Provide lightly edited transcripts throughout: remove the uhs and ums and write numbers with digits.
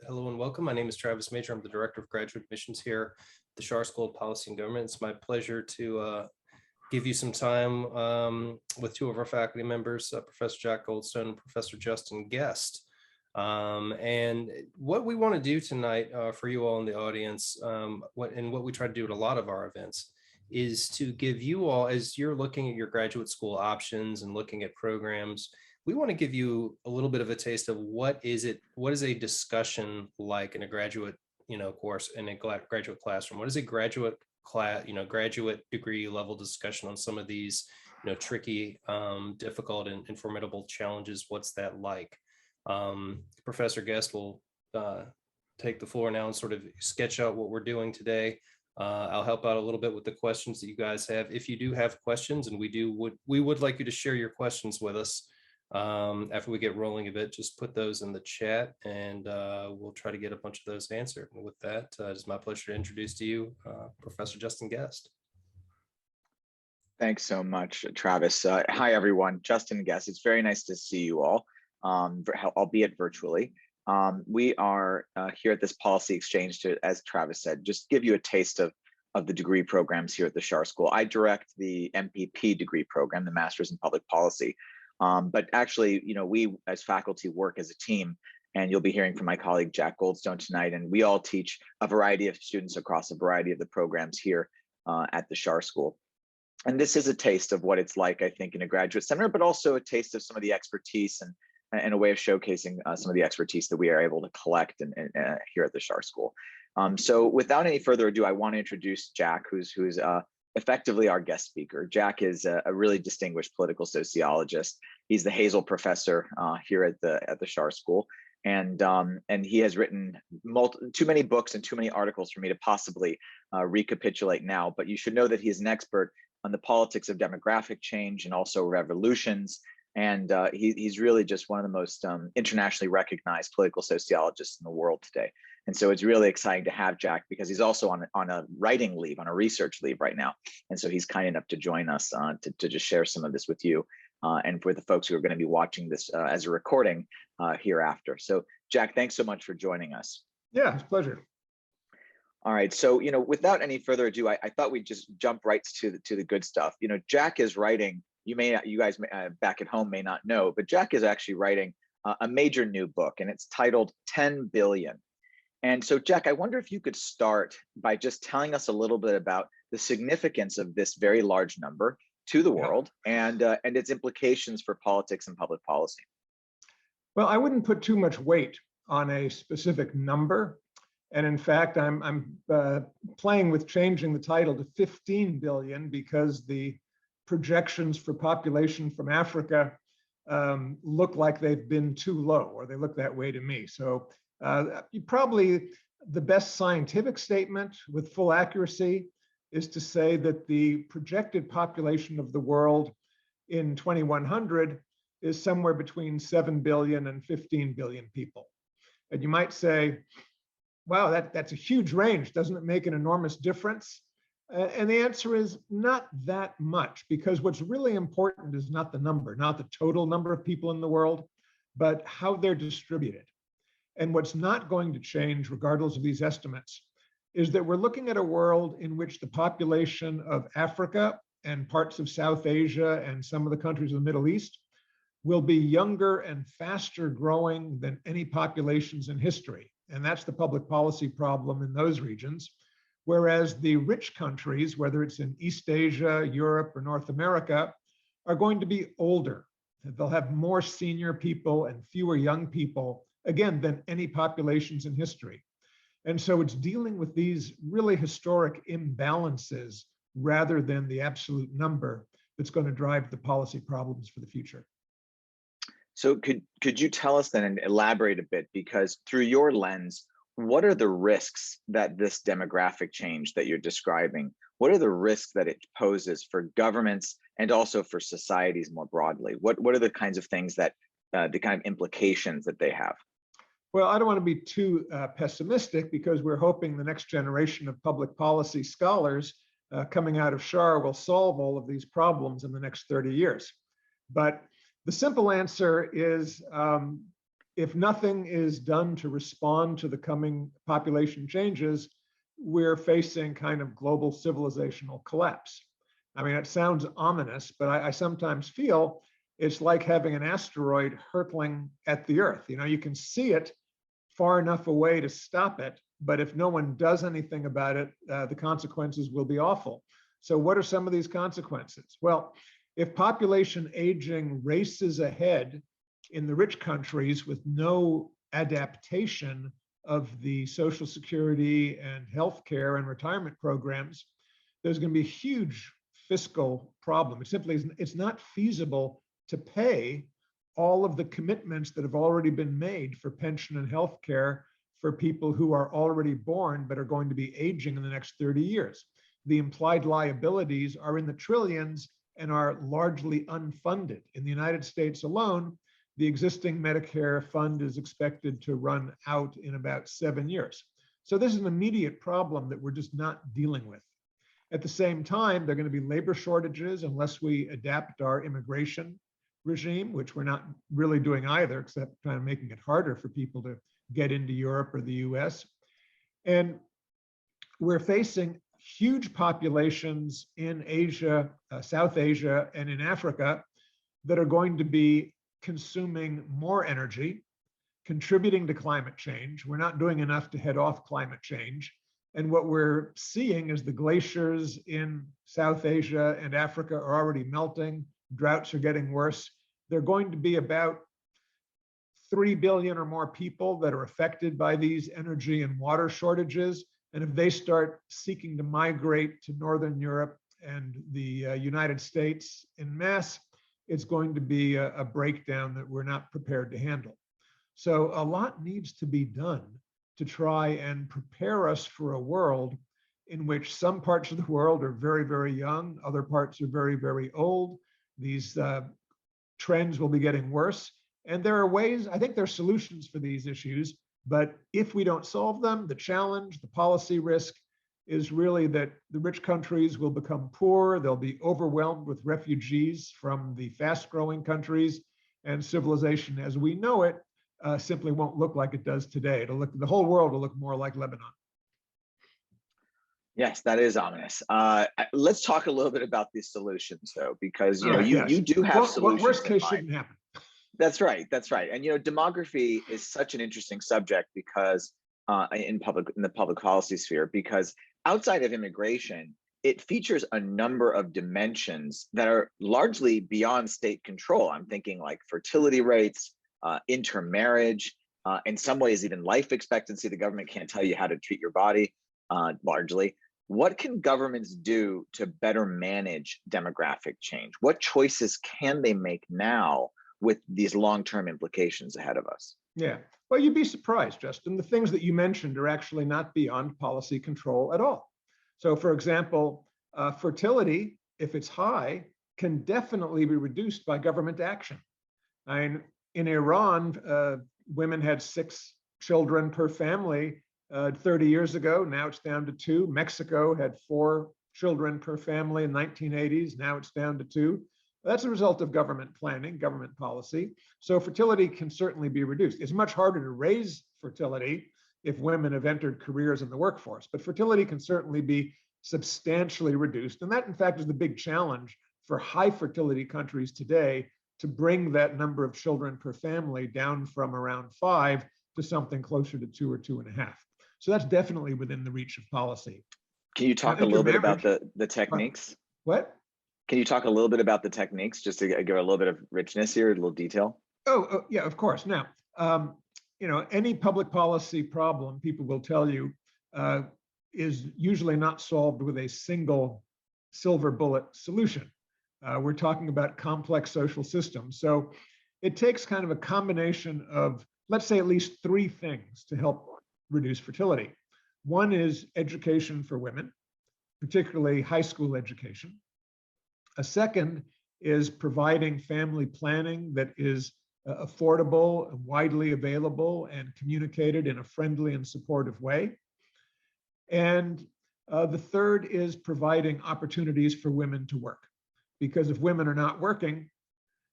Hello and welcome. My name is Travis Major. I'm the Director of Graduate Admissions here at the Schar School of Policy and Government. It's my pleasure to give you some time with two of our faculty members, Professor Jack Goldstone and Professor Justin Gest. And what we want to do tonight for you all in the audience, what we try to do at a lot of our events, is to give you all, as you're looking at your graduate school options and looking at programs, we want to give you a little bit of a taste of what is a discussion like in a graduate, course in a graduate classroom. What is a graduate class, graduate degree level discussion on some of these, tricky, difficult and formidable challenges? What's that like? Professor Gest will take the floor now and sort of sketch out what we're doing today. I'll help out a little bit with the questions that you guys have. If you do have questions, and we would like you to share your questions with us after we get rolling a bit, just put those in the chat and we'll try to get a bunch of those answered. And with that, it's my pleasure to introduce to you Professor Justin Gest. Thanks so much, Travis. Hi, everyone. Justin Gest. It's very nice to see you all, albeit virtually. We are here at this policy exchange to, as Travis said, just give you a taste of the degree programs here at the Schar School. I direct the MPP degree program, the Master's in Public Policy. But actually, we as faculty work as a team, and you'll be hearing from my colleague Jack Goldstone tonight, and we all teach a variety of students across a variety of the programs here at the Schar School. And this is a taste of what it's like, I think, in a graduate seminar, but also a taste of some of the expertise and a way of showcasing some of the expertise that we are able to collect here at the Schar School. So without any further ado, I want to introduce Jack, who's effectively our guest speaker. Jack is a really distinguished political sociologist. He's the Hazel professor here at the Schar School, and he has written too many books and too many articles for me to possibly recapitulate now. But you should know that he is an expert on the politics of demographic change and also revolutions. And he's really just one of the most internationally recognized political sociologists in the world today. And so it's really exciting to have Jack, because he's also on a writing leave, on a research leave right now. And so he's kind enough to join us to just share some of this with you and for the folks who are going to be watching this as a recording hereafter. So Jack, thanks so much for joining us. Yeah, it's a pleasure. All right, so without any further ado, I thought we'd just jump right to the good stuff. Jack is writing. You guys back at home may not know, but Jack is actually writing a major new book, and it's titled 10 Billion. And so, Jack, I wonder if you could start by just telling us a little bit about the significance of this very large number to the world and its implications for politics and public policy. Well, I wouldn't put too much weight on a specific number. And in fact, I'm playing with changing the title to 15 billion because the projections for population from Africa look like they've been too low, or they look that way to me. So probably the best scientific statement with full accuracy is to say that the projected population of the world in 2100 is somewhere between 7 billion and 15 billion people. And you might say, wow, that's a huge range. Doesn't it make an enormous difference? And the answer is not that much, because what's really important is not the number, not the total number of people in the world, but how they're distributed. And what's not going to change, regardless of these estimates, is that we're looking at a world in which the population of Africa and parts of South Asia and some of the countries of the Middle East will be younger and faster growing than any populations in history. And that's the public policy problem in those regions. Whereas the rich countries, whether it's in East Asia, Europe, or North America, are going to be older. They'll have more senior people and fewer young people, again, than any populations in history. And so it's dealing with these really historic imbalances rather than the absolute number that's going to drive the policy problems for the future. So could you tell us then and elaborate a bit, because through your lens, what are the risks that this demographic change that you're describing, what are the risks that it poses for governments and also for societies more broadly? What are the kinds of things that, the kind of implications that they have? Well, I don't want to be too pessimistic, because we're hoping the next generation of public policy scholars coming out of Schar will solve all of these problems in the next 30 years. But the simple answer is if nothing is done to respond to the coming population changes, we're facing kind of global civilizational collapse. I mean, it sounds ominous, but I sometimes feel it's like having an asteroid hurtling at the Earth. You know, you can see it far enough away to stop it, but if no one does anything about it, the consequences will be awful. So what are some of these consequences? Well, if population aging races ahead in the rich countries with no adaptation of the Social Security and healthcare and retirement programs, there's going to be a huge fiscal problem. It simply it's not feasible to pay all of the commitments that have already been made for pension and healthcare for people who are already born but are going to be aging in the next 30 years. The implied liabilities are in the trillions and are largely unfunded. In the United States alone, the existing Medicare fund is expected to run out in about 7 years. So this is an immediate problem that we're just not dealing with. At the same time, there are going to be labor shortages unless we adapt our immigration regime, which we're not really doing either, except kind of making it harder for people to get into Europe or the US. And we're facing huge populations in Asia, South Asia, and in Africa that are going to be consuming more energy, contributing to climate change. We're not doing enough to head off climate change. And what we're seeing is the glaciers in South Asia and Africa are already melting. Droughts are getting worse. There are going to be about 3 billion or more people that are affected by these energy and water shortages. And if they start seeking to migrate to Northern Europe and the United States en masse, it's going to be a breakdown that we're not prepared to handle. So a lot needs to be done to try and prepare us for a world in which some parts of the world are very, very young, other parts are very, very old. These trends will be getting worse. And there are ways, I think there are solutions for these issues, but if we don't solve them, the challenge, the policy risk is really that the rich countries will become poor, they'll be overwhelmed with refugees from the fast-growing countries, and civilization as we know it simply won't look like it does today. The whole world will look more like Lebanon. Yes, that is ominous. Let's talk a little bit about these solutions, though, because you do have solutions. Worst case shouldn't happen. That's right. That's right. And demography is such an interesting subject because in the public policy sphere, because outside of immigration, it features a number of dimensions that are largely beyond state control. I'm thinking like fertility rates, intermarriage, in some ways even life expectancy. The government can't tell you how to treat your body, largely. What can governments do to better manage demographic change? What choices can they make now with these long-term implications ahead of us? Yeah, well, you'd be surprised, Justin. The things that you mentioned are actually not beyond policy control at all. So for example, fertility, if it's high, can definitely be reduced by government action. I mean, in Iran, women had 6 children per family 30 years ago. Now it's down to 2. Mexico had 4 children per family in the 1980s. Now it's down to 2. That's a result of government planning, government policy. So fertility can certainly be reduced. It's much harder to raise fertility if women have entered careers in the workforce, but fertility can certainly be substantially reduced. And that, in fact, is the big challenge for high fertility countries today, to bring that number of children per family down from around 5 to something closer to 2 or 2.5. So that's definitely within the reach of policy. Can you talk a little bit about the techniques? What? Can you talk a little bit about the techniques, just to give a little bit of richness here, a little detail? Oh yeah, of course. Now, any public policy problem, people will tell you, is usually not solved with a single silver bullet solution. We're talking about complex social systems. So it takes kind of a combination of, let's say, at least 3 things to help reduce fertility. One is education for women, particularly high school education. A second is providing family planning that is affordable, widely available, and communicated in a friendly and supportive way. And the third is providing opportunities for women to work. Because if women are not working,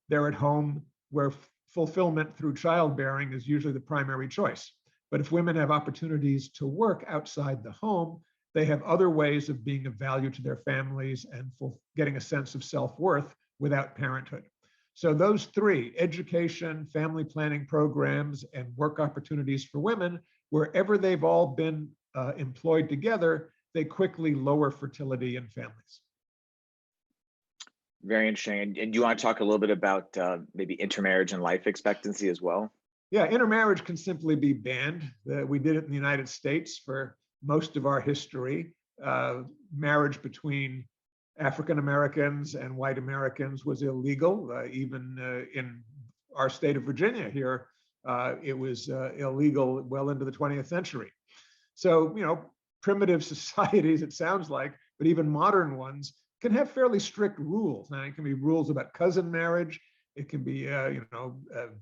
they're at home where fulfillment through childbearing is usually the primary choice. But if women have opportunities to work outside the home, they have other ways of being of value to their families and getting a sense of self-worth without parenthood. So those three, education, family planning programs, and work opportunities for women, wherever they've all been employed together, they quickly lower fertility in families. Very interesting. And do you want to talk a little bit about maybe intermarriage and life expectancy as well? Yeah, intermarriage can simply be banned. We did it in the United States for most of our history. Marriage between African Americans and white Americans was illegal. Even in our state of Virginia here, it was illegal well into the 20th century. So, primitive societies, it sounds like, but even modern ones can have fairly strict rules. Now, it can be rules about cousin marriage. It can be, a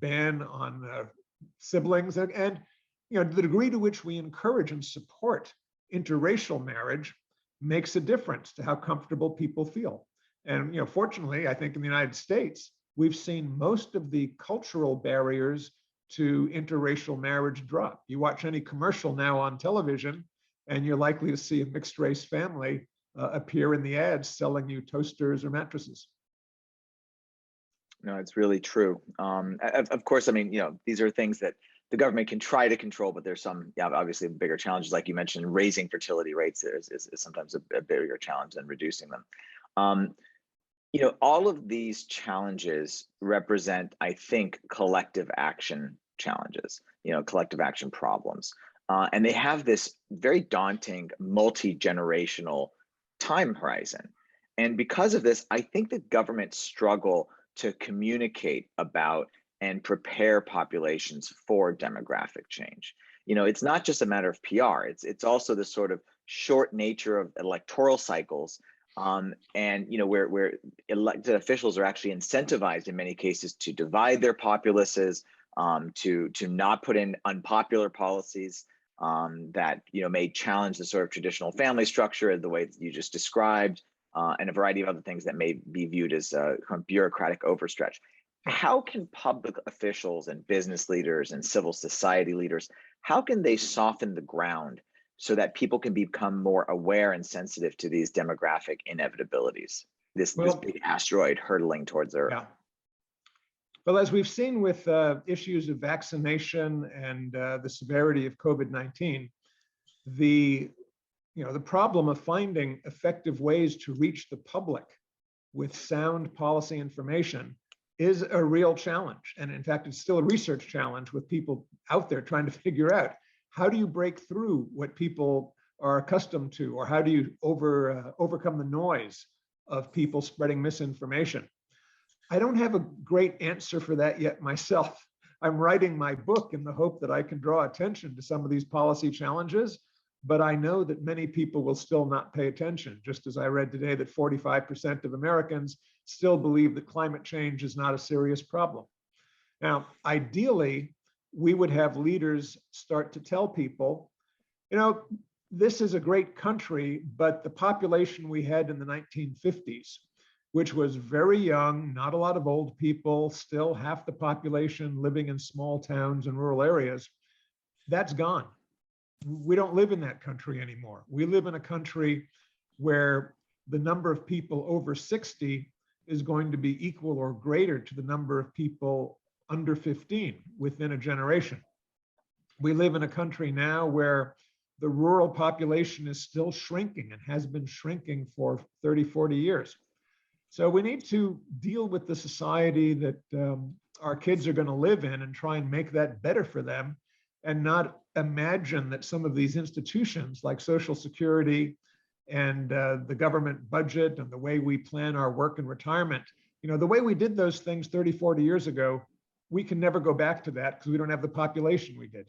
ban on siblings, and the degree to which we encourage and support interracial marriage makes a difference to how comfortable people feel. And fortunately, I think in the United States, we've seen most of the cultural barriers to interracial marriage drop. You watch any commercial now on television, and you're likely to see a mixed race family appear in the ads selling you toasters or mattresses. No, it's really true. Of course, I mean, these are things that the government can try to control, but there's some, obviously bigger challenges, like you mentioned, raising fertility rates is sometimes a bigger challenge than reducing them. All of these challenges represent, I think, collective action challenges, collective action problems. And they have this very daunting multi-generational time horizon. And because of this, I think that governments struggle to communicate about and prepare populations for demographic change. It's not just a matter of PR. It's also the sort of short nature of electoral cycles, and where elected officials are actually incentivized in many cases to divide their populaces, to not put in unpopular policies that may challenge the sort of traditional family structure the way that you just described, and a variety of other things that may be viewed as bureaucratic overstretch. How can public officials and business leaders and civil society leaders, how can they soften the ground so that people can become more aware and sensitive to these demographic inevitabilities, this big asteroid hurtling towards Earth? Yeah. Well, as we've seen with issues of vaccination and the severity of COVID-19, the problem of finding effective ways to reach the public with sound policy information is a real challenge. And in fact, it's still a research challenge with people out there trying to figure out, how do you break through what people are accustomed to, or how do you overcome the noise of people spreading misinformation? I don't have a great answer for that yet myself. I'm writing my book in the hope that I can draw attention to some of these policy challenges, but I know that many people will still not pay attention, just as I read today that 45% of Americans still believe that climate change is not a serious problem. Now, ideally, we would have leaders start to tell people, this is a great country, but the population we had in the 1950s, which was very young, not a lot of old people, still half the population living in small towns and rural areas, that's gone. We don't live in that country anymore. We live in a country where the number of people over 60 is going to be equal or greater to the number of people under 15 within a generation. We live in a country now where the rural population is still shrinking and has been shrinking for 30, 40 years. So we need to deal with the society that our kids are going to live in and try and make that better for them, and not imagine that some of these institutions like Social Security and the government budget and the way we plan our work and retirement, the way we did those things 30, 40 years ago, we can never go back to that because we don't have the population we did.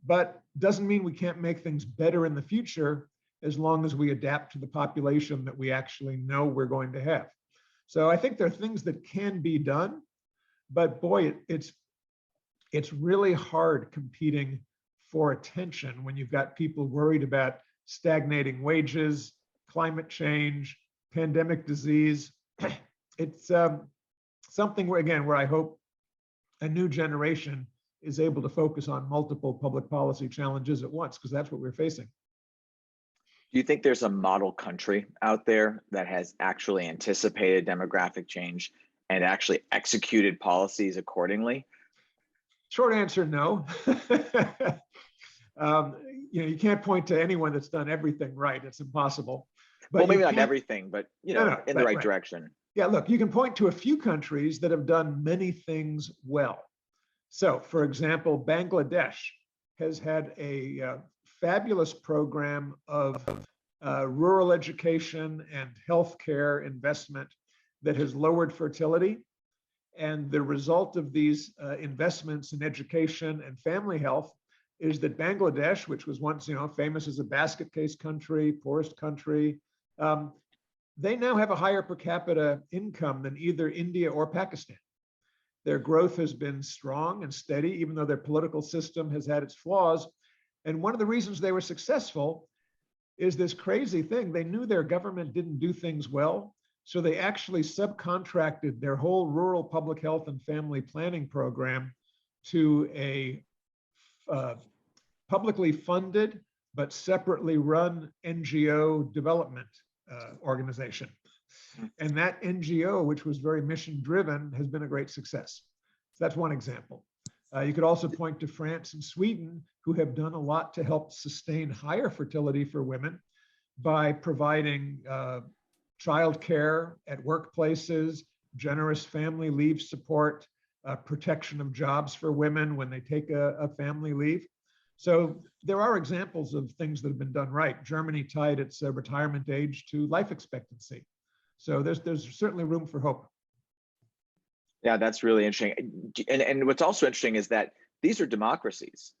But doesn't mean we can't make things better in the future as long as we adapt to the population that we actually know we're going to have. So I think there are things that can be done, but boy, it's really hard competing for attention when you've got people worried about stagnating wages, climate change, pandemic disease. It's something where I hope a new generation is able to focus on multiple public policy challenges at once, because that's what we're facing. Do you think there's a model country out there that has actually anticipated demographic change and actually executed policies accordingly? Short answer, no. You can't point to anyone that's done everything right. It's impossible. But well, maybe not everything, but in the right direction. Yeah, look, you can point to a few countries that have done many things well. So, for example, Bangladesh has had a fabulous program of rural education and healthcare investment that has lowered fertility. And the result of these investments in education and family health is that Bangladesh, which was once famous as a basket case country, poorest country, they now have a higher per capita income than either India or Pakistan. Their growth has been strong and steady, even though their political system has had its flaws. And one of the reasons they were successful is this crazy thing. They knew their government didn't do things well, so they actually subcontracted their whole rural public health and family planning program to a publicly funded but separately run NGO development organization. And that NGO, which was very mission driven, has been a great success. So that's one example. You could also point to France and Sweden, who have done a lot to help sustain higher fertility for women by providing childcare at workplaces, generous family leave support, protection of jobs for women when they take a family leave. So there are examples of things that have been done right. Germany tied its retirement age to life expectancy. So there's certainly room for hope. Yeah, that's really interesting. And what's also interesting is that these are democracies.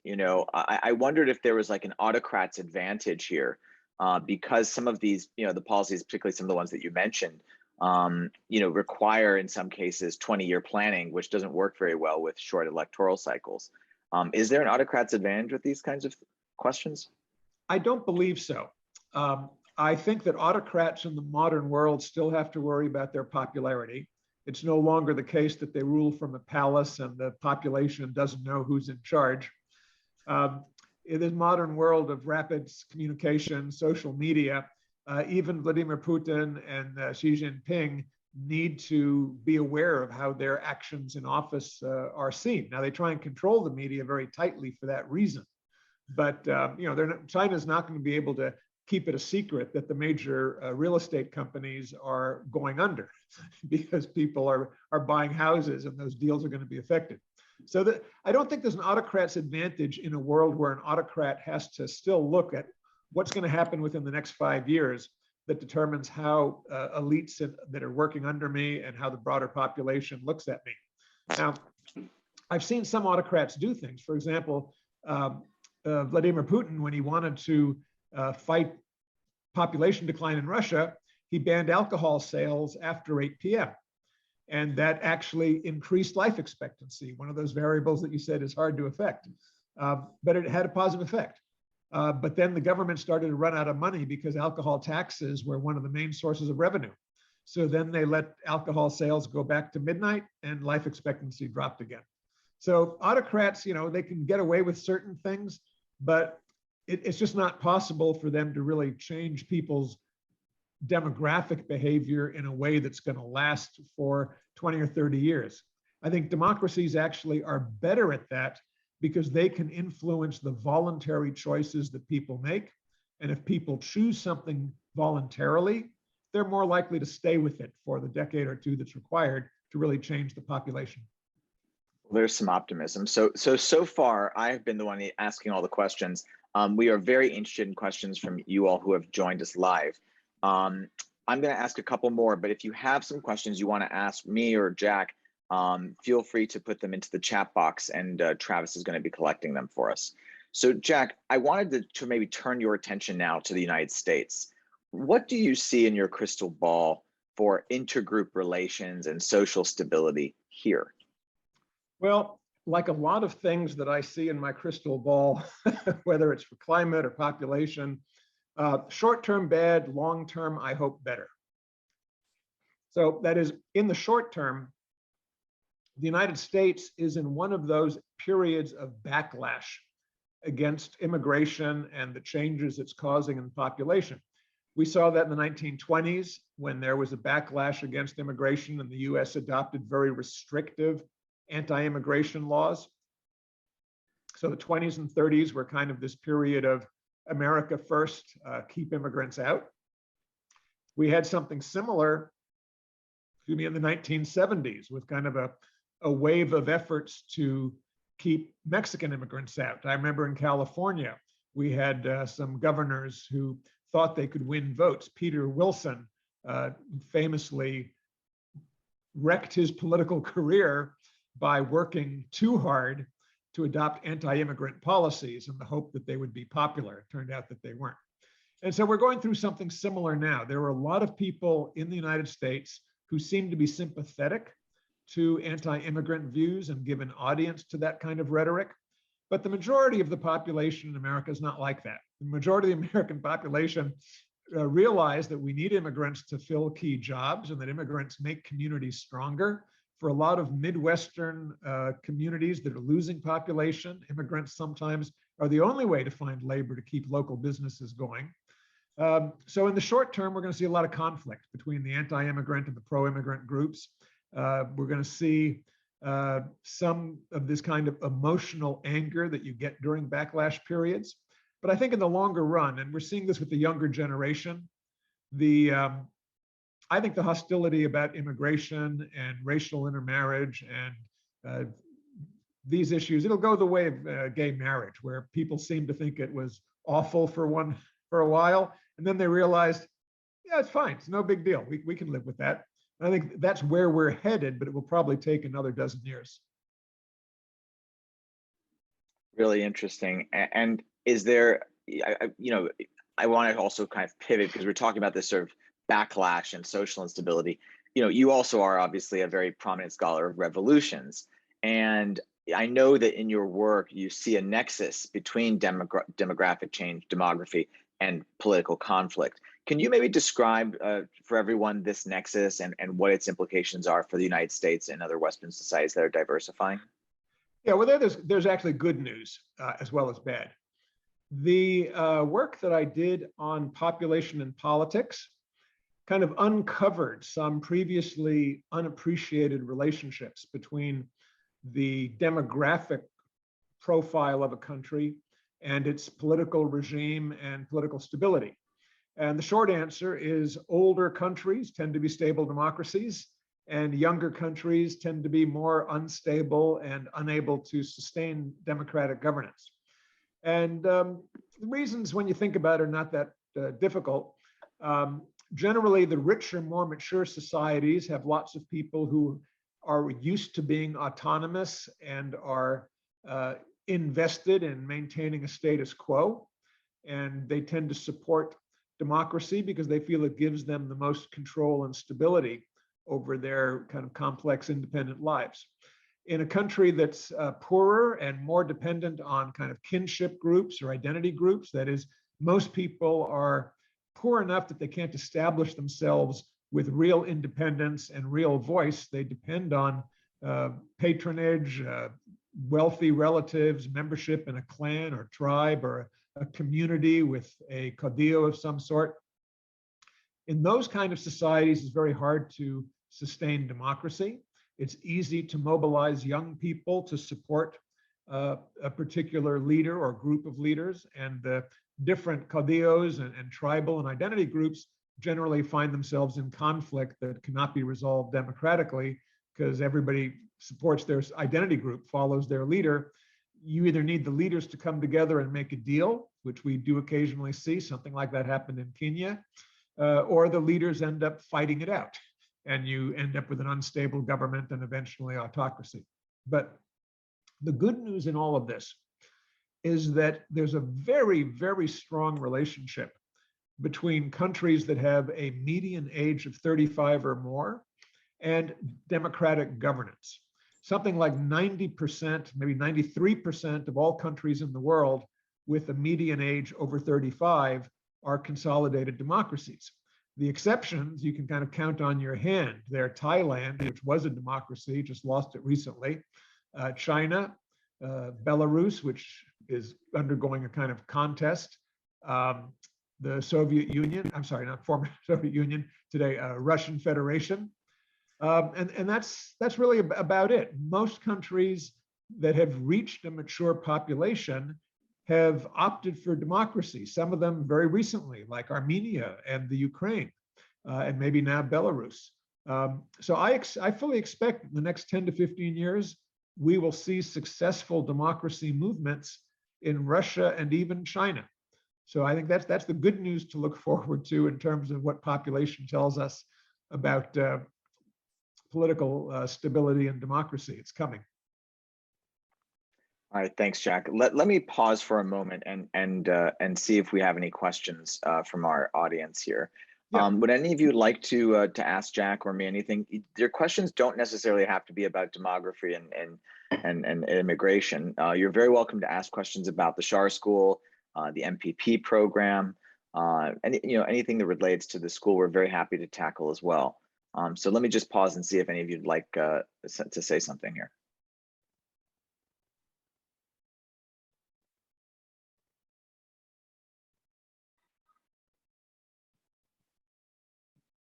I wondered if there was like an autocrat's advantage here, because some of these, the policies, particularly some of the ones that you mentioned, require in some cases 20-year planning, which doesn't work very well with short electoral cycles. Is there an autocrat's advantage with these kinds of questions? I don't believe so. I think that autocrats in the modern world still have to worry about their popularity. It's no longer the case that they rule from a palace and the population doesn't know who's in charge. In this modern world of rapid communication, social media, even Vladimir Putin and Xi Jinping need to be aware of how their actions in office are seen. Now, they try and control the media very tightly for that reason. But China's not going to be able to keep it a secret that the major real estate companies are going under because people are buying houses and those deals are going to be affected. So I don't think there's an autocrat's advantage in a world where an autocrat has to still look at what's going to happen within the next 5 years that determines how elites that are working under me and how the broader population looks at me. Now, I've seen some autocrats do things. For example, Vladimir Putin, when he wanted to fight population decline in Russia, he banned alcohol sales after 8 p.m. And that actually increased life expectancy, one of those variables that you said is hard to affect. But it had a positive effect. But then the government started to run out of money because alcohol taxes were one of the main sources of revenue. So then they let alcohol sales go back to midnight and life expectancy dropped again. So autocrats, they can get away with certain things, but it's just not possible for them to really change people's demographic behavior in a way that's going to last for 20 or 30 years. I think democracies actually are better at that because they can influence the voluntary choices that people make. And if people choose something voluntarily, they're more likely to stay with it for the decade or two that's required to really change the population. There's some optimism. So far, I've been the one asking all the questions. We are very interested in questions from you all who have joined us live. I'm going to ask a couple more, but if you have some questions you want to ask me or Jack, feel free to put them into the chat box, and Travis is going to be collecting them for us. So Jack, I wanted to maybe turn your attention now to the United States. What do you see in your crystal ball for intergroup relations and social stability here? Well, like a lot of things that I see in my crystal ball, whether it's for climate or population, short-term bad, long-term, I hope better. So that is, in the short term, the United States is in one of those periods of backlash against immigration and the changes it's causing in population. We saw that in the 1920s when there was a backlash against immigration and the US adopted very restrictive anti-immigration laws. So the 20s and 30s were kind of this period of America first, keep immigrants out. We had something similar, in the 1970s with kind of a wave of efforts to keep Mexican immigrants out. I remember in California, we had some governors who thought they could win votes. Peter Wilson famously wrecked his political career by working too hard to adopt anti-immigrant policies in the hope that they would be popular. It turned out that they weren't. And so we're going through something similar now. There are a lot of people in the United States who seem to be sympathetic to anti-immigrant views and give an audience to that kind of rhetoric. But the majority of the population in America is not like that. The majority of the American population realize that we need immigrants to fill key jobs and that immigrants make communities stronger. For a lot of Midwestern communities that are losing population, immigrants sometimes are the only way to find labor to keep local businesses going. So in the short term, we're going to see a lot of conflict between the anti-immigrant and the pro-immigrant groups. We're going to see some of this kind of emotional anger that you get during backlash periods. But I think in the longer run, and we're seeing this with the younger generation, I think the hostility about immigration and racial intermarriage and these issues, it'll go the way of gay marriage, where people seem to think it was awful for a while, and then they realized, yeah, it's fine, it's no big deal. We can live with that. And I think that's where we're headed, but it will probably take another dozen years. Really interesting. And is there, I want to also kind of pivot because we're talking about this sort of backlash and social instability. You also are obviously a very prominent scholar of revolutions. And I know that in your work, you see a nexus between demographic change, demography, and political conflict. Can you maybe describe for everyone this nexus and what its implications are for the United States and other Western societies that are diversifying? Yeah, well, there's actually good news as well as bad. The work that I did on population and politics kind of uncovered some previously unappreciated relationships between the demographic profile of a country and its political regime and political stability. And the short answer is older countries tend to be stable democracies, and younger countries tend to be more unstable and unable to sustain democratic governance. And the reasons, when you think about it, are not that difficult. Generally, the richer, more mature societies have lots of people who are used to being autonomous and are invested in maintaining a status quo. And they tend to support democracy because they feel it gives them the most control and stability over their kind of complex independent lives. In a country that's poorer and more dependent on kind of kinship groups or identity groups, that is, most people are poor enough that they can't establish themselves with real independence and real voice. They depend on patronage, wealthy relatives, membership in a clan or tribe or a community with a caudillo of some sort. In those kind of societies, it's very hard to sustain democracy. It's easy to mobilize young people to support a particular leader or group of leaders, and the different caudillos and tribal and identity groups generally find themselves in conflict that cannot be resolved democratically because everybody supports their identity group, follows their leader. You either need the leaders to come together and make a deal, which we do occasionally see, something like that happened in Kenya, or the leaders end up fighting it out, and you end up with an unstable government and eventually autocracy. But the good news in all of this is that there's a very, very strong relationship between countries that have a median age of 35 or more and democratic governance. Something like 90%, maybe 93% of all countries in the world with a median age over 35 are consolidated democracies. The exceptions you can kind of count on your hand. They're Thailand, which was a democracy, just lost it recently. China, Belarus, which is undergoing a kind of contest. The Soviet Union, I'm sorry, not former Soviet Union, today Russian Federation. And that's really about it. Most countries that have reached a mature population have opted for democracy, some of them very recently, like Armenia and the Ukraine, and maybe now Belarus. So I fully expect in the next 10 to 15 years, we will see successful democracy movements in Russia and even China. So I think that's the good news to look forward to in terms of what population tells us about political stability and democracy. It's coming. All right, thanks, Jack. Let me pause for a moment and see if we have any questions from our audience here. Yeah. Would any of you like to ask Jack or me anything? Your questions don't necessarily have to be about demography and immigration. You're very welcome to ask questions about the Schar School, the MPP program, anything that relates to the school. We're very happy to tackle as well. So let me just pause and see if any of you'd like to say something here.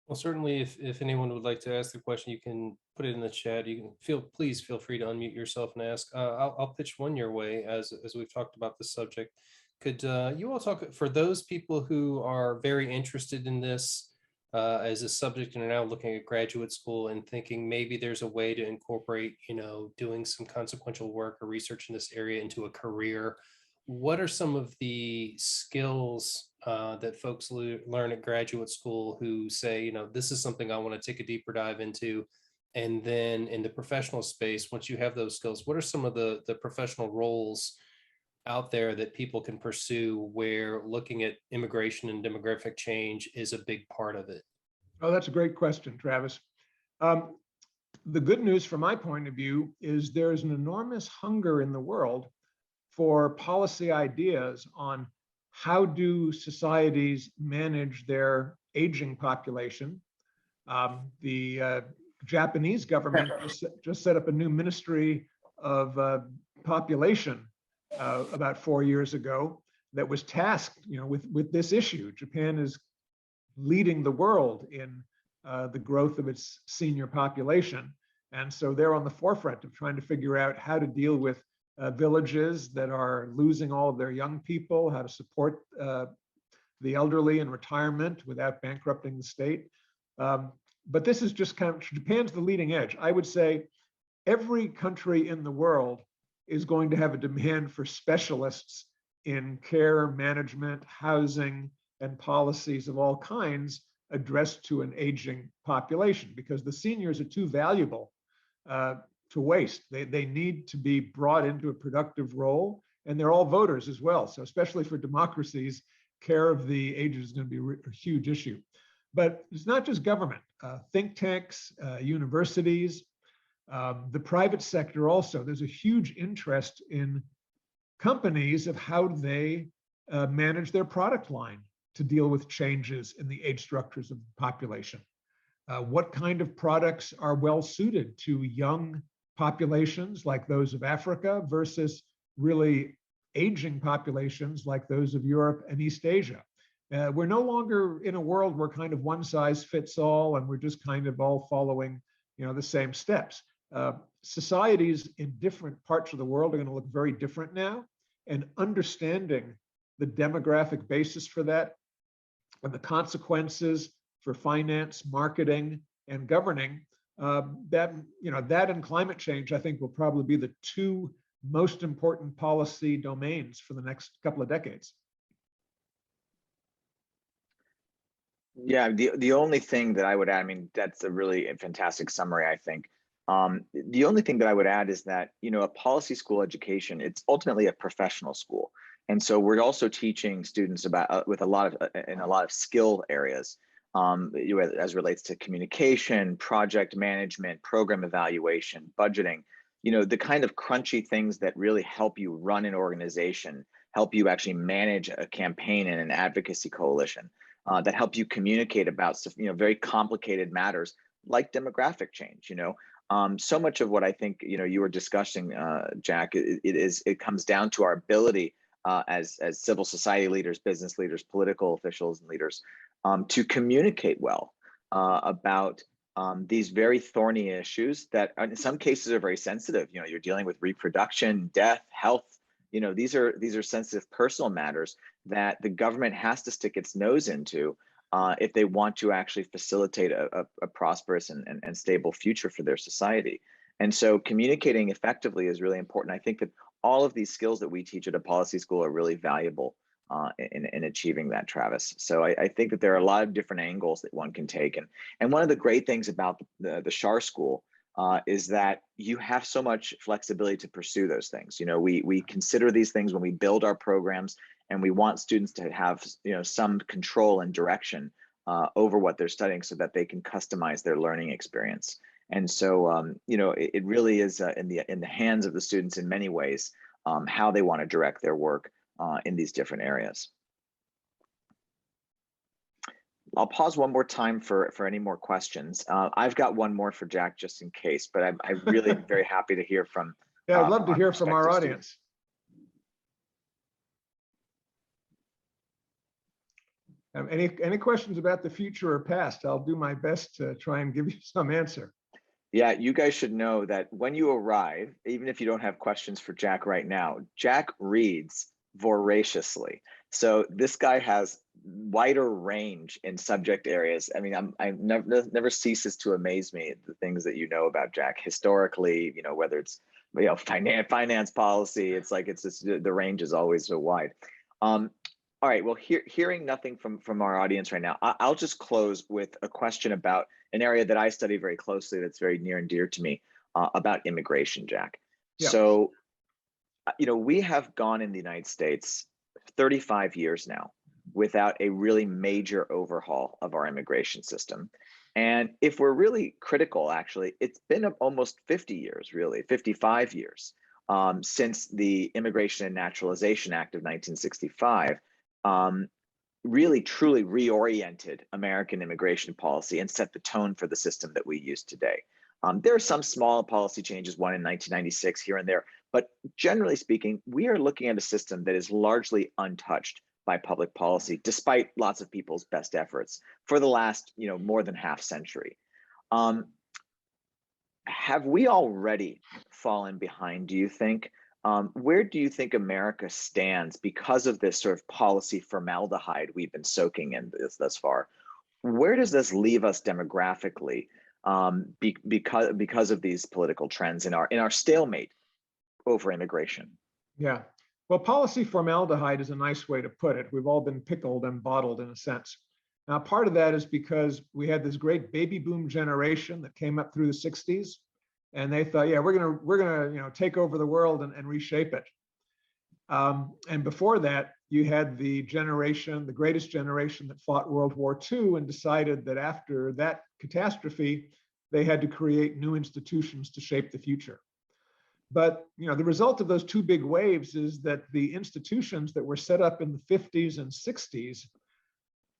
Well, certainly, if anyone would like to ask the question, you can put it in the chat. You can please feel free to unmute yourself and ask. I'll pitch one your way as we've talked about this subject. Could you all talk for those people who are very interested in this as a subject and are now looking at graduate school and thinking maybe there's a way to incorporate, doing some consequential work or research in this area into a career? What are some of the skills that folks learn at graduate school who say, this is something I want to take a deeper dive into? And then in the professional space, once you have those skills, what are some of the professional roles out there that people can pursue where looking at immigration and demographic change is a big part of it? Oh, that's a great question, Travis. The good news from my point of view is there's an enormous hunger in the world for policy ideas on how do societies manage their aging population. The Japanese government just set up a new ministry of population about 4 years ago that was tasked, with this issue. Japan is leading the world in the growth of its senior population, and so they're on the forefront of trying to figure out how to deal with villages that are losing all of their young people, how to support the elderly in retirement without bankrupting the state. But this is just kind of, Japan's the leading edge. I would say every country in the world is going to have a demand for specialists in care, management, housing, and policies of all kinds addressed to an aging population, because the seniors are too valuable to waste. They need to be brought into a productive role, and they're all voters as well. So especially for democracies, care of the aged is going to be a huge issue. But it's not just government, think tanks, universities, the private sector also. There's a huge interest in companies of how they manage their product line to deal with changes in the age structures of the population. What kind of products are well suited to young populations like those of Africa versus really aging populations like those of Europe and East Asia? We're no longer in a world where kind of one size fits all and we're just kind of all following, the same steps. Societies in different parts of the world are going to look very different now, and understanding the demographic basis for that and the consequences for finance, marketing, and governing, that and climate change, I think, will probably be the two most important policy domains for the next couple of decades. Yeah, the only thing that I would add, I mean, that's a really fantastic summary, I think. The only thing that I would add is that, a policy school education, it's ultimately a professional school. And so we're also teaching students about in a lot of skill areas, as relates to communication, project management, program evaluation, budgeting, the kind of crunchy things that really help you run an organization, help you actually manage a campaign and an advocacy coalition. that help you communicate about very complicated matters like demographic change. So much of what I think you were discussing, Jack, it comes down to our ability as civil society leaders, business leaders, political officials, and leaders to communicate well about these very thorny issues that in some cases are very sensitive. You're dealing with reproduction, death, health. These are sensitive personal matters that the government has to stick its nose into if they want to actually facilitate a prosperous and stable future for their society. And so communicating effectively is really important. I think that all of these skills that we teach at a policy school are really valuable in achieving that, Travis. So I think that there are a lot of different angles that one can take. And one of the great things about the Schar School is that you have so much flexibility to pursue those things. We consider these things when we build our programs, and we want students to have some control and direction over what they're studying so that they can customize their learning experience. And so it really is in the hands of the students in many ways how they want to direct their work in these different areas. I'll pause one more time for any more questions. I've got one more for Jack just in case, but I'm really very happy to hear from. Yeah, I'd love to hear from our audience. Any questions about the future or past? I'll do my best to try and give you some answer. Yeah, you guys should know that when you arrive, even if you don't have questions for Jack right now, Jack reads voraciously. So this guy has wider range in subject areas. I mean, I never ceases to amaze me the things that you know about Jack historically. Whether it's finance policy, it's just the range is always so wide. All right. Well, hearing nothing from our audience right now, I'll just close with a question about an area that I study very closely that's very near and dear to me about immigration, Jack. Yeah. So, we have gone in the United States 35 years now without a really major overhaul of our immigration system. And if we're really critical, actually, it's been almost 50 years, really 55 years since the Immigration and Naturalization Act of 1965 really truly reoriented American immigration policy and set the tone for the system that we use today. There are some small policy changes, one in 1996 here and there, but generally speaking, we are looking at a system that is largely untouched by public policy, despite lots of people's best efforts for the last, more than half century. Have we already fallen behind, do you think? Where do you think America stands because of this sort of policy formaldehyde we've been soaking in thus far? Where does this leave us demographically because of these political trends in our stalemate over immigration? Yeah, well, policy formaldehyde is a nice way to put it. We've all been pickled and bottled in a sense. Now, part of that is because we had this great baby boom generation that came up through the 60s. And they thought, yeah, we're gonna take over the world and reshape it. And before that, you had the greatest generation that fought World War II and decided that after that catastrophe, they had to create new institutions to shape the future. But the result of those two big waves is that the institutions that were set up in the 50s and 60s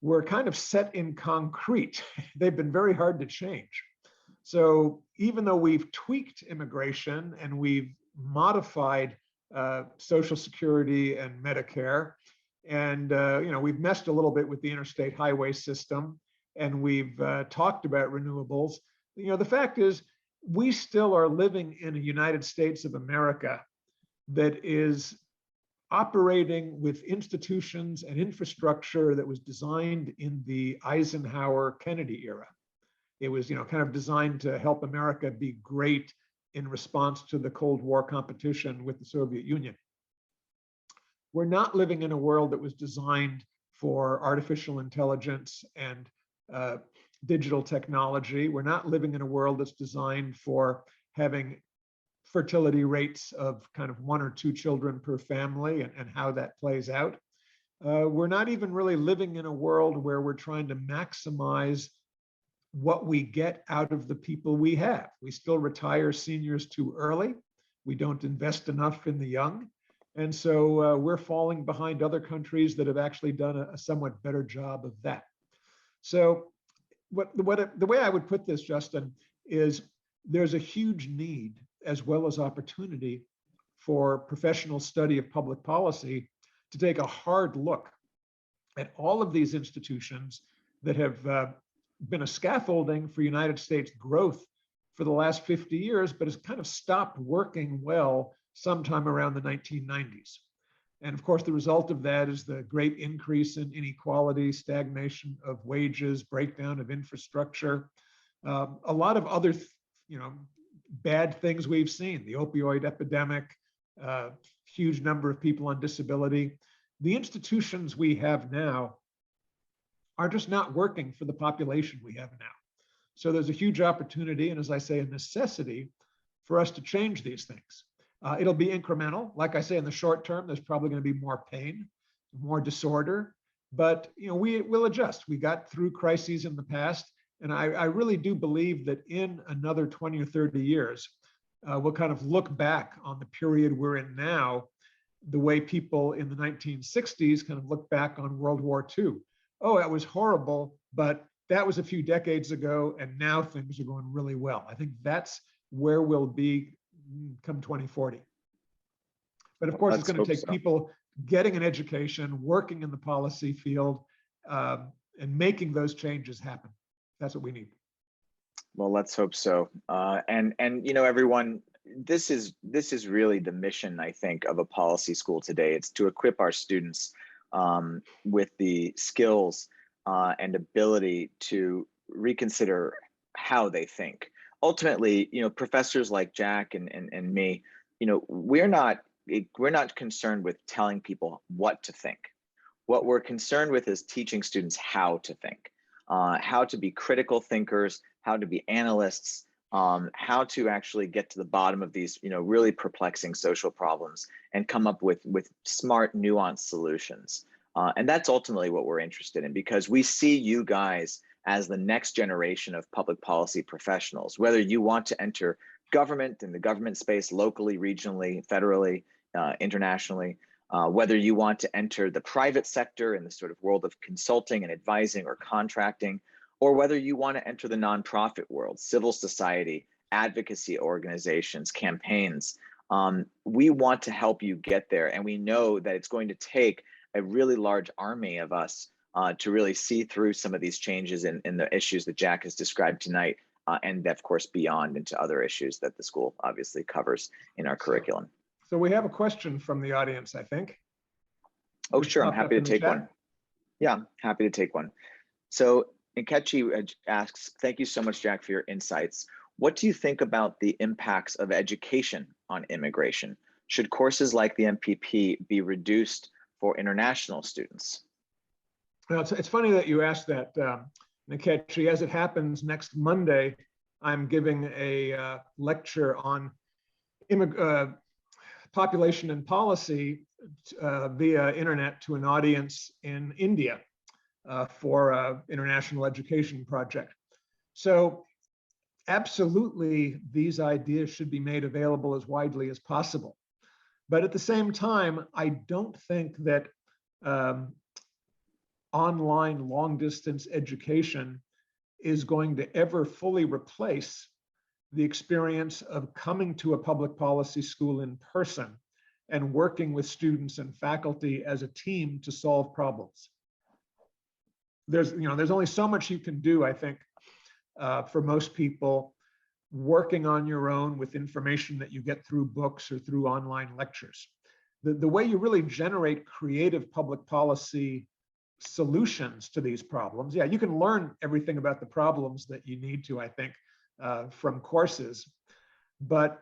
were kind of set in concrete. They've been very hard to change. So even though we've tweaked immigration and we've modified Social Security and Medicare, and we've messed a little bit with the interstate highway system, and we've talked about renewables, the fact is we still are living in a United States of America that is operating with institutions and infrastructure that was designed in the Eisenhower-Kennedy era. It was, kind of designed to help America be great in response to the Cold War competition with the Soviet Union. We're not living in a world that was designed for artificial intelligence and digital technology. We're not living in a world that's designed for having fertility rates of kind of 1 or 2 children per family and how that plays out. We're not even really living in a world where we're trying to maximize what we get out of the people we have. We still retire seniors too early. We don't invest enough in the young. And so we're falling behind other countries that have actually done a somewhat better job of that. So the way I would put this, Justin, is there's a huge need as well as opportunity for professional study of public policy to take a hard look at all of these institutions that have been a scaffolding for United States growth for the last 50 years, but has kind of stopped working well sometime around the 1990s. And of course, the result of that is the great increase in inequality, stagnation of wages, breakdown of infrastructure, a lot of other, bad things we've seen, the opioid epidemic, huge number of people on disability. The institutions we have now are just not working for the population we have now. So there's a huge opportunity, and as I say, a necessity for us to change these things. It'll be incremental. Like I say, in the short term, there's probably going to be more pain, more disorder, but we will adjust. We got through crises in the past, and I really do believe that in another 20 or 30 years, we'll kind of look back on the period we're in now, the way people in the 1960s kind of look back on World War II. Oh, that was horrible, but that was a few decades ago, and now things are going really well. I think that's where we'll be come 2040. But of course, it's going to take people getting an education, working in the policy field, and making those changes happen. That's what we need. Well, let's hope so. And everyone, this is really the mission, I think, of a policy school today. It's to equip our students with the skills and ability to reconsider how they think. Ultimately, professors like Jack and me, we're not concerned with telling people what to think. What we're concerned with is teaching students how to think, how to be critical thinkers, how to be analysts, how to actually get to the bottom of these, really perplexing social problems and come up with smart, nuanced solutions. And that's ultimately what we're interested in, because we see you guys as the next generation of public policy professionals, whether you want to enter government, in the government space, locally, regionally, federally, internationally, whether you want to enter the private sector in the sort of world of consulting and advising or contracting, or whether you want to enter the nonprofit world, civil society, advocacy organizations, campaigns. We want to help you get there. And we know that it's going to take a really large army of us to really see through some of these changes in the issues that Jack has described tonight, and of course beyond into other issues that the school obviously covers in our curriculum. So we have a question from the audience, I think. Oh, sure, I'm happy to take one. Yeah, happy to take one. So Nkechi asks, thank you so much, Jack, for your insights. What do you think about the impacts of education on immigration? Should courses like the MPP be reduced for international students? Well, it's funny that you asked that, Nkechi. As it happens, next Monday, I'm giving a lecture on population and policy via internet to an audience in India for an international education project. So absolutely, these ideas should be made available as widely as possible. But at the same time, I don't think that online long-distance education is going to ever fully replace the experience of coming to a public policy school in person and working with students and faculty as a team to solve problems. There's only so much you can do, I think, for most people working on your own with information that you get through books or through online lectures. The way you really generate creative public policy solutions to these problems, yeah, you can learn everything about the problems that you need to, I think, from courses, but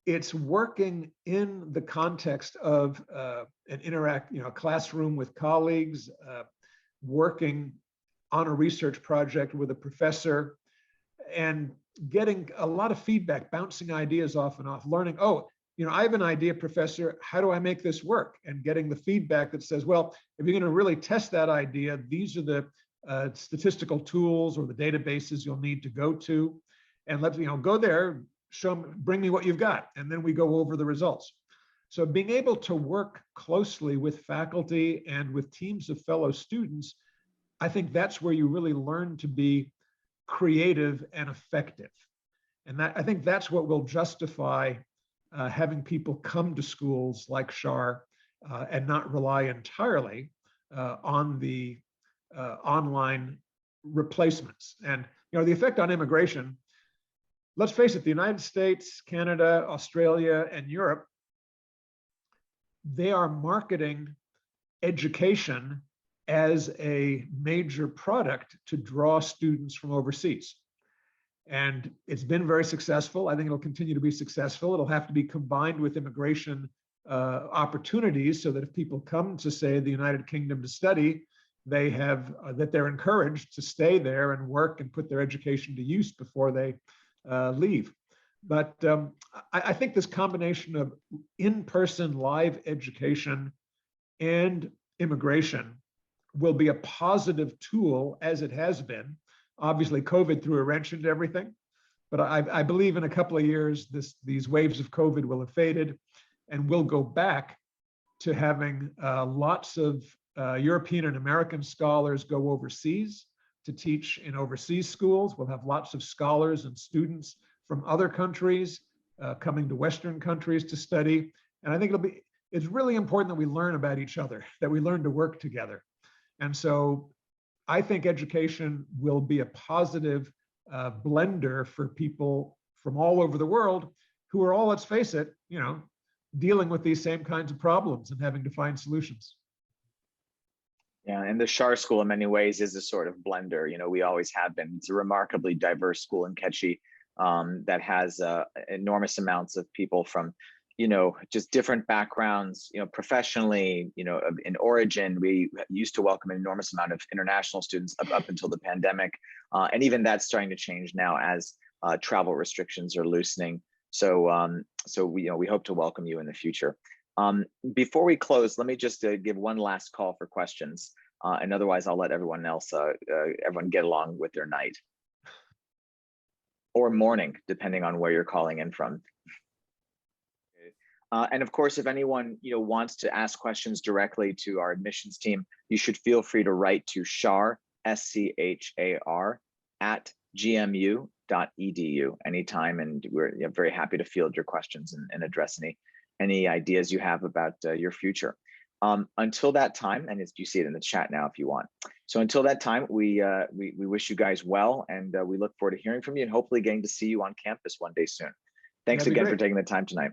it's working in the context of an classroom with colleagues, working on a research project with a professor, and getting a lot of feedback, bouncing ideas off and off, learning, oh, I have an idea, professor, how do I make this work? And getting the feedback that says, well, if you're going to really test that idea, these are the statistical tools or the databases you'll need to go to. And let's, go there, bring me what you've got. And then we go over the results. So being able to work closely with faculty and with teams of fellow students I think that's where you really learn to be creative and effective. And that, I think that's what will justify having people come to schools like Schar and not rely entirely on the online replacements. And the effect on immigration, let's face it, the United States, Canada, Australia, and Europe, they are marketing education as a major product to draw students from overseas. And it's been very successful. I think it'll continue to be successful. It'll have to be combined with immigration opportunities so that if people come to, say, the United Kingdom to study, they have that they're encouraged to stay there and work and put their education to use before they leave. But I think this combination of in-person live education and immigration will be a positive tool, as it has been. Obviously, COVID threw a wrench into everything, but I believe in a couple of years, these waves of COVID will have faded, and we'll go back to having lots of European and American scholars go overseas to teach in overseas schools. We'll have lots of scholars and students from other countries coming to Western countries to study. And I think it's really important that we learn about each other, that we learn to work together. And so I think education will be a positive blender for people from all over the world who are all, let's face it, dealing with these same kinds of problems and having to find solutions. Yeah, and the Schar School in many ways is a sort of blender. We always have been. It's a remarkably diverse school in Ketchi that has enormous amounts of people from, just different backgrounds, professionally, in origin. We used to welcome an enormous amount of international students up until the pandemic. And even that's starting to change now as travel restrictions are loosening. So we hope to welcome you in the future. Before we close, let me just give one last call for questions. And otherwise, I'll let everyone else, everyone get along with their night. Or morning, depending on where you're calling in from. And of course, if anyone wants to ask questions directly to our admissions team, you should feel free to write to Schar, SCHAR, @gmu.edu anytime, and we're very happy to field your questions and address any ideas you have about your future. Until that time, and you see it in the chat now if you want. So until that time, we wish you guys well, and we look forward to hearing from you and hopefully getting to see you on campus one day soon. Thanks again for taking the time tonight.